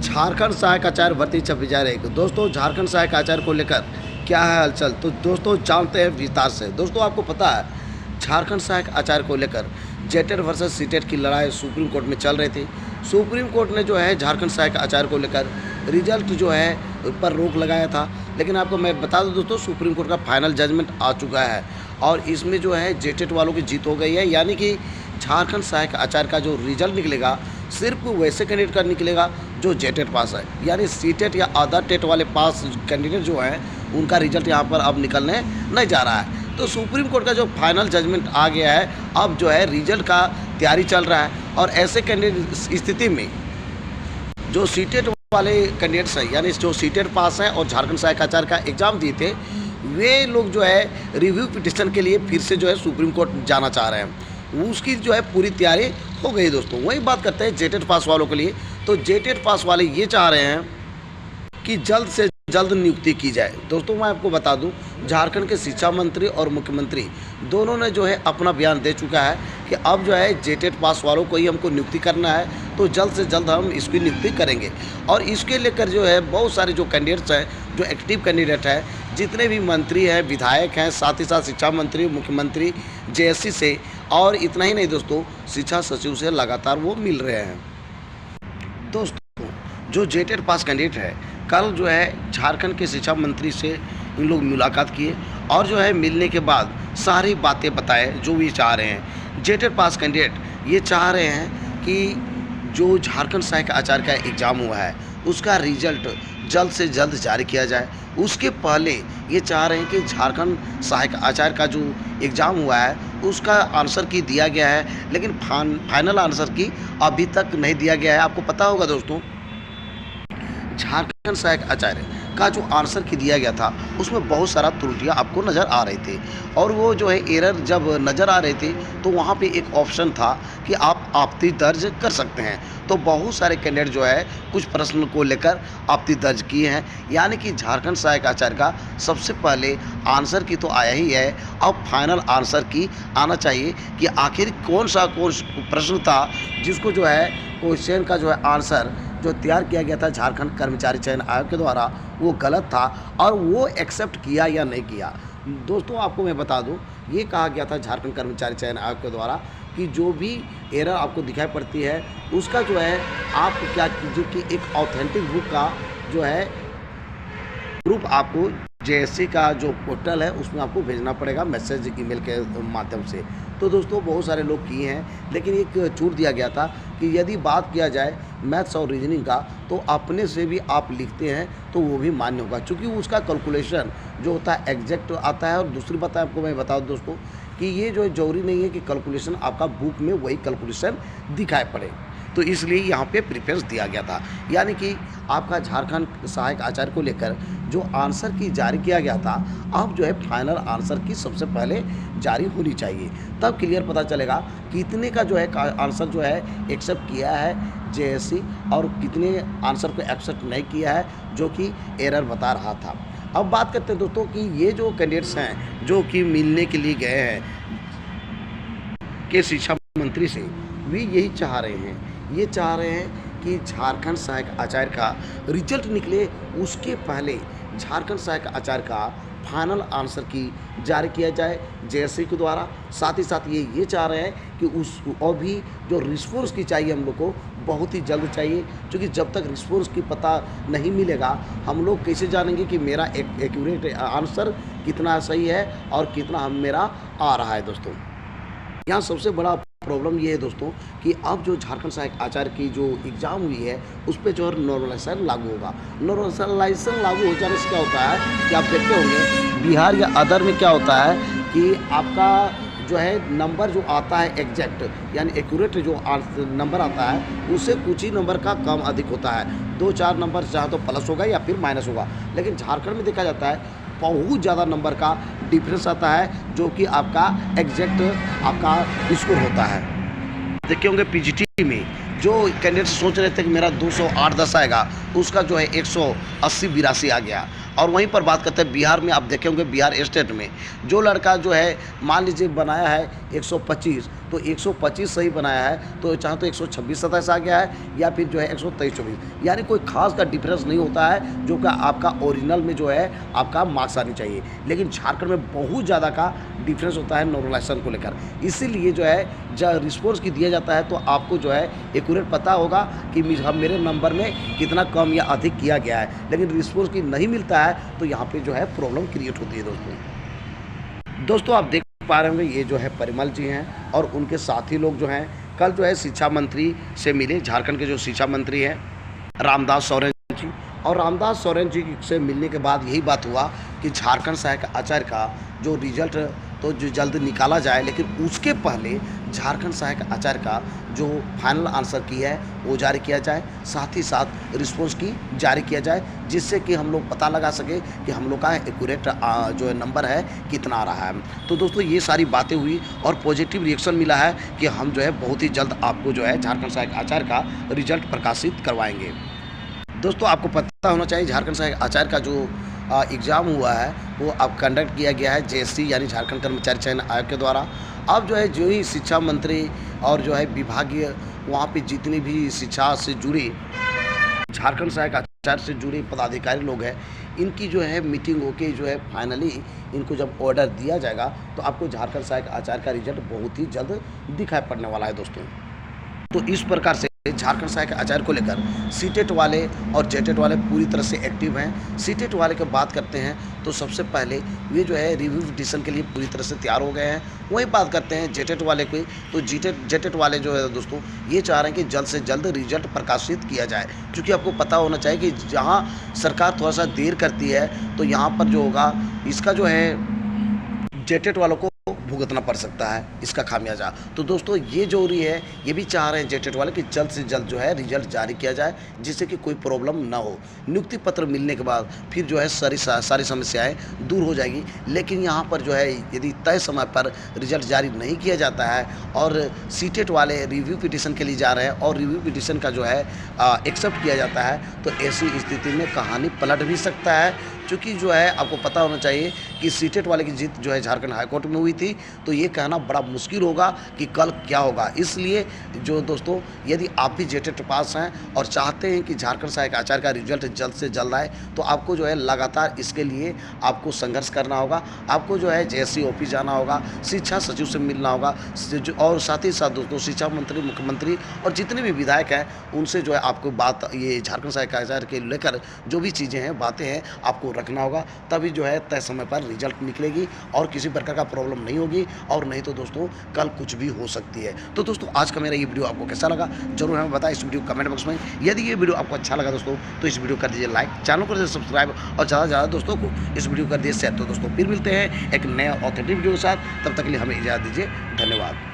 झारखंड सहायक आचार्य भर्ती 26,001। दोस्तों झारखंड सहायक आचार्य को लेकर क्या है हलचल, तो दोस्तों जानते हैं विस्तार से। दोस्तों आपको पता है झारखंड सहायक आचार्य को लेकर जेटेट वर्सेस सीटेट की लड़ाई सुप्रीम कोर्ट में चल रही थी। सुप्रीम कोर्ट ने जो है झारखंड सहायक आचार्य को लेकर रिजल्ट जो है पर रोक लगाया था, लेकिन आपको मैं बता दूं दोस्तों सुप्रीम कोर्ट का फाइनल जजमेंट आ चुका है और इसमें जो है जेटेट वालों की जीत हो गई है। यानी कि झारखंड सहायक आचार्य का जो रिजल्ट निकलेगा सिर्फ वैसे कैंडिडेट का निकलेगा जो जेटेट पास है, यानी सीटेट या अदर टेट वाले पास कैंडिडेट जो हैं उनका रिजल्ट यहाँ पर अब निकलने नहीं जा रहा है। तो सुप्रीम कोर्ट का जो फाइनल जजमेंट आ गया है, अब जो है रिजल्ट का तैयारी चल रहा है और ऐसे कैंडिडेट स्थिति में जो सीटेट वाले कैंडिडेट्स हैं, यानी जो सीटेट पास हैं और झारखंड सहायक आचार्य का एग्ज़ाम दिए थे, वे लोग जो है रिव्यू पिटिशन के लिए फिर से जो है सुप्रीम कोर्ट जाना चाह रहे हैं। उसकी जो है पूरी तैयारी हो गई। दोस्तों वही बात करते हैं जेटेट पास वालों के लिए। तो जेटेट पास वाले ये चाह रहे हैं कि जल्द से जल्द नियुक्ति की जाए। दोस्तों मैं आपको बता दूं झारखंड के शिक्षा मंत्री और मुख्यमंत्री दोनों ने जो है अपना बयान दे चुका है कि अब जो है जेटेट पास वालों को ही हमको नियुक्ति करना है, तो जल्द से जल्द हम इसकी नियुक्ति करेंगे। और इसके लेकर जो है बहुत सारे जो कैंडिडेट्स हैं, जो एक्टिव कैंडिडेट हैं, जितने भी मंत्री हैं, विधायक हैं, साथ ही साथ शिक्षा मंत्री, मुख्यमंत्री, जेएससी से, और इतना ही नहीं दोस्तों शिक्षा सचिव से लगातार वो मिल रहे हैं। दोस्तों जो जेटेट पास कैंडिडेट है, कल जो है झारखंड के शिक्षा मंत्री से इन लोग मुलाकात किए और जो है मिलने के बाद सारी बातें बताए जो भी चाह रहे हैं। जेटेट पास कैंडिडेट ये चाह रहे हैं कि जो झारखंड सहायक आचार्य का एग्ज़ाम हुआ है उसका रिजल्ट जल्द से जल्द जारी किया जाए। उसके पहले ये चाह रहे हैं कि झारखंड सहायक आचार्य का जो एग्ज़ाम हुआ है उसका आंसर की दिया गया है, लेकिन फाइनल आंसर की अभी तक नहीं दिया गया है। आपको पता होगा दोस्तों झारखंड सहायक आचार्य का जो आंसर की दिया गया था उसमें बहुत सारा त्रुटियां आपको नज़र आ रही थी और वो जो है एरर जब नज़र आ रही थी तो वहाँ पे एक ऑप्शन था कि आप आपत्ति दर्ज कर सकते हैं। तो बहुत सारे कैंडिडेट जो है कुछ प्रश्न को लेकर आपत्ति दर्ज किए हैं। यानी कि झारखंड सहायक आचार्य का सबसे पहले आंसर की तो आया ही है, अब फाइनल आंसर की आना चाहिए कि आखिर कौन प्रश्न था जिसको जो है क्वेश्चन का जो है आंसर जो तैयार किया गया था झारखंड कर्मचारी चयन आयोग के द्वारा वो गलत था और वो एक्सेप्ट किया या नहीं किया। दोस्तों आपको मैं बता दूं ये कहा गया था झारखंड कर्मचारी चयन आयोग के द्वारा कि जो भी एरर आपको दिखाई पड़ती है उसका जो है आप क्या कीजिए कि एक ऑथेंटिक बुक का जो है प्रूफ आपको जेएससी का जो पोर्टल है उसमें आपको भेजना पड़ेगा मैसेज ईमेल के माध्यम से। तो दोस्तों बहुत सारे लोग किए हैं, लेकिन एक छूट दिया गया था कि यदि बात किया जाए मैथ्स और रीजनिंग का तो अपने से भी आप लिखते हैं तो वो भी मान्य होगा, क्योंकि उसका कैलकुलेशन जो होता है एग्जैक्ट आता है। और दूसरी बात आपको मैं बता दूं दोस्तों कि ये जो जरूरी नहीं है कि कैलकुलेशन आपका बुक में वही कैलकुलेशन दिखाई पड़े, तो इसलिए यहाँ पे प्रेफरेंस दिया गया था। यानी कि आपका झारखंड सहायक आचार्य को लेकर जो आंसर की जारी किया गया था अब जो है फाइनल आंसर की सबसे पहले जारी होनी चाहिए, तब क्लियर पता चलेगा कितने का जो है आंसर जो है एक्सेप्ट किया है जेएससी और कितने आंसर को एक्सेप्ट नहीं किया है जो कि एरर बता रहा था। अब बात करते हैं दोस्तों कि ये जो कैंडिडेट्स हैं जो कि मिलने के लिए गए हैं के शिक्षा मंत्री से, वे यही चाह रहे हैं, ये चाह रहे हैं कि झारखंड सहायक आचार्य का रिजल्ट निकले उसके पहले झारखंड सहायक आचार्य का फाइनल आंसर की जारी किया जाए जेएससी के द्वारा। साथ ही साथ ये चाह रहे हैं कि उस और भी जो रिस्पॉन्स की चाहिए हम लोग को बहुत ही जल्द चाहिए, क्योंकि जब तक रिस्पॉन्स की पता नहीं मिलेगा हम लोग कैसे जानेंगे कि मेरा एक्यूरेट आंसर कितना सही है और कितना मेरा आ रहा है। दोस्तों यहाँ सबसे बड़ा प्रॉब्लम ये है दोस्तों कि अब जो झारखंड सहायक आचार्य की जो एग्ज़ाम हुई है उस पर जो है नॉर्मलाइजेशन लागू होगा। नॉर्मलाइजेशन लागू हो जाने से क्या होता है कि आप देखते होंगे बिहार या अदर में क्या होता है कि आपका जो है नंबर जो आता है एग्जैक्ट यानी एक्यूरेट जो नंबर आता है उससे कुछ ही नंबर का कम अधिक होता है। 2-4 नंबर चाहे तो प्लस होगा या फिर माइनस होगा, लेकिन झारखंड में देखा जाता है बहुत ज़्यादा नंबर का डिफरेंस आता है जो कि आपका एग्जैक्ट आपका स्कोर होता है। देखते होंगे पीजीटी में जो कैंडिडेट सोच रहे थे कि मेरा 208-10 आएगा, उसका जो है 180-82 आ गया। और वहीं पर बात करते हैं बिहार में, आप देखे होंगे बिहार स्टेट में जो लड़का जो है मान लीजिए बनाया है 125, तो 125 सही बनाया है तो चाहे तो 126-27 आ गया है या फिर जो है 123-24, यानी कोई खास का डिफरेंस नहीं होता है जो कि आपका ओरिजिनल में जो है आपका मार्क्स आनी चाहिए। लेकिन झारखंड में बहुत ज़्यादा का डिफरेंस होता है नॉर्मलाइजेशन को लेकर, इसीलिए जो है जब रिस्पॉन्स की दिया जाता है तो आपको जो है एक्यूरेट पता होगा कि मेरे नंबर में कितना कम या अधिक किया गया है। लेकिन रिस्पॉन्स की नहीं मिलता है तो यहाँ पे जो है प्रॉब्लम क्रिएट होती है दोस्तों आप देख पा रहे होंगे ये जो है परिमल जी हैं और उनके साथी लोग जो हैं कल जो है शिक्षा मंत्री से मिले। झारखंड के जो शिक्षा मंत्री हैं रामदास सोरेन जी, और रामदास सोरेन जी से मिलने के बाद यही बात हुआ कि झारखंड सहायक आचार्य का जो रिजल्ट तो जो जल्द निकाला जाए, लेकिन उसके पहले झारखंड सहायक आचार्य का जो फाइनल आंसर की है वो जारी किया जाए, साथ ही साथ रिस्पॉन्स की जारी किया जाए, जिससे कि हम लोग पता लगा सके कि हम लोग का एक्यूरेट जो है नंबर है कितना आ रहा है। तो दोस्तों ये सारी बातें हुई और पॉजिटिव रिएक्शन मिला है कि हम जो है बहुत ही जल्द आपको जो है झारखंड सहायक आचार्य का रिजल्ट प्रकाशित करवाएंगे। दोस्तों आपको पता होना चाहिए झारखंड सहायक आचार्य का जो एग्ज़ाम हुआ है वो अब कंडक्ट किया गया है जेएससी यानी झारखंड कर्मचारी चयन आयोग के द्वारा। अब जो है जो ही शिक्षा मंत्री और जो है विभागीय वहाँ पे जितनी भी शिक्षा से जुड़ी झारखंड सहायक आचार्य से जुड़े पदाधिकारी लोग हैं, इनकी जो है मीटिंग होके जो है फाइनली इनको जब ऑर्डर दिया जाएगा तो आपको झारखंड सहायक आचार्य का रिजल्ट बहुत ही जल्द दिखाई पड़ने वाला है दोस्तों। तो इस प्रकार से झारखंड सहायक आचार्य को लेकर सीटेट वाले और जेटेट वाले पूरी तरह से एक्टिव हैं। सीटेट वाले की बात करते हैं तो सबसे पहले ये जो है रिव्यू पिटीशन के लिए पूरी तरह से तैयार हो गए हैं। वहीं बात करते हैं जेटेट वाले की, तो जेटेट वाले जो है दोस्तों ये चाह रहे हैं कि जल्द से जल्द रिजल्ट प्रकाशित किया जाए, क्योंकि आपको पता होना चाहिए कि जहाँ सरकार थोड़ा सा देर करती है तो यहाँ पर जो होगा इसका जो है जेटेट वालों को भुगतना पड़ सकता है इसका खामियाजा। तो दोस्तों ये जो रही है ये भी चाह रहे हैं जेटेट वाले कि जल्द से जल्द जो है रिजल्ट जारी किया जाए, जिससे कि कोई प्रॉब्लम ना हो। नियुक्ति पत्र मिलने के बाद फिर जो है सारी समस्याएं दूर हो जाएगी। लेकिन यहाँ पर जो है यदि तय समय पर रिजल्ट जारी नहीं किया जाता है और सीटेट वाले रिव्यू पिटीशन के लिए जा रहे हैं और रिव्यू पिटीशन का जो है एक्सेप्ट किया जाता है, तो ऐसी स्थिति में कहानी पलट भी सकता है। क्योंकि जो है आपको पता होना चाहिए कि सीटेट वाले की जीत जो है झारखंड हाईकोर्ट में हुई थी, तो ये कहना बड़ा मुश्किल होगा कि कल क्या होगा। इसलिए जो दोस्तों यदि आप भी जेटेट पास हैं और चाहते हैं कि झारखंड सहायक आचार्य का रिजल्ट जल्द से जल्द आए, तो आपको जो है लगातार इसके लिए आपको संघर्ष करना होगा। आपको जो है जेएससी ऑफिस जाना होगा, शिक्षा सचिव से मिलना होगा और साथ ही साथ दोस्तों शिक्षा मंत्री, मुख्यमंत्री और जितने भी विधायक हैं उनसे जो है आपको बात ये झारखंड सहायक आचार्य के लेकर जो भी चीज़ें हैं, बातें हैं, आपको रखना होगा। तभी जो है तय समय पर रिजल्ट निकलेगी और किसी प्रकार का प्रॉब्लम नहीं होगी, और नहीं तो दोस्तों कल कुछ भी हो सकती है। तो दोस्तों आज का मेरा ये वीडियो आपको कैसा लगा जरूर हमें बताएं इस वीडियो कमेंट बॉक्स में। यदि ये वीडियो आपको अच्छा लगा दोस्तों तो इस वीडियो कर दीजिए लाइक, चैनल को सब्सक्राइब और ज़्यादा से ज़्यादा दोस्तों को इस वीडियो कर दीजिए शेयर। तो दोस्तों फिर मिलते हैं एक नया ऑथेंटिक वीडियो के साथ, तब तक के लिए हमें इजाज़त दीजिए। धन्यवाद।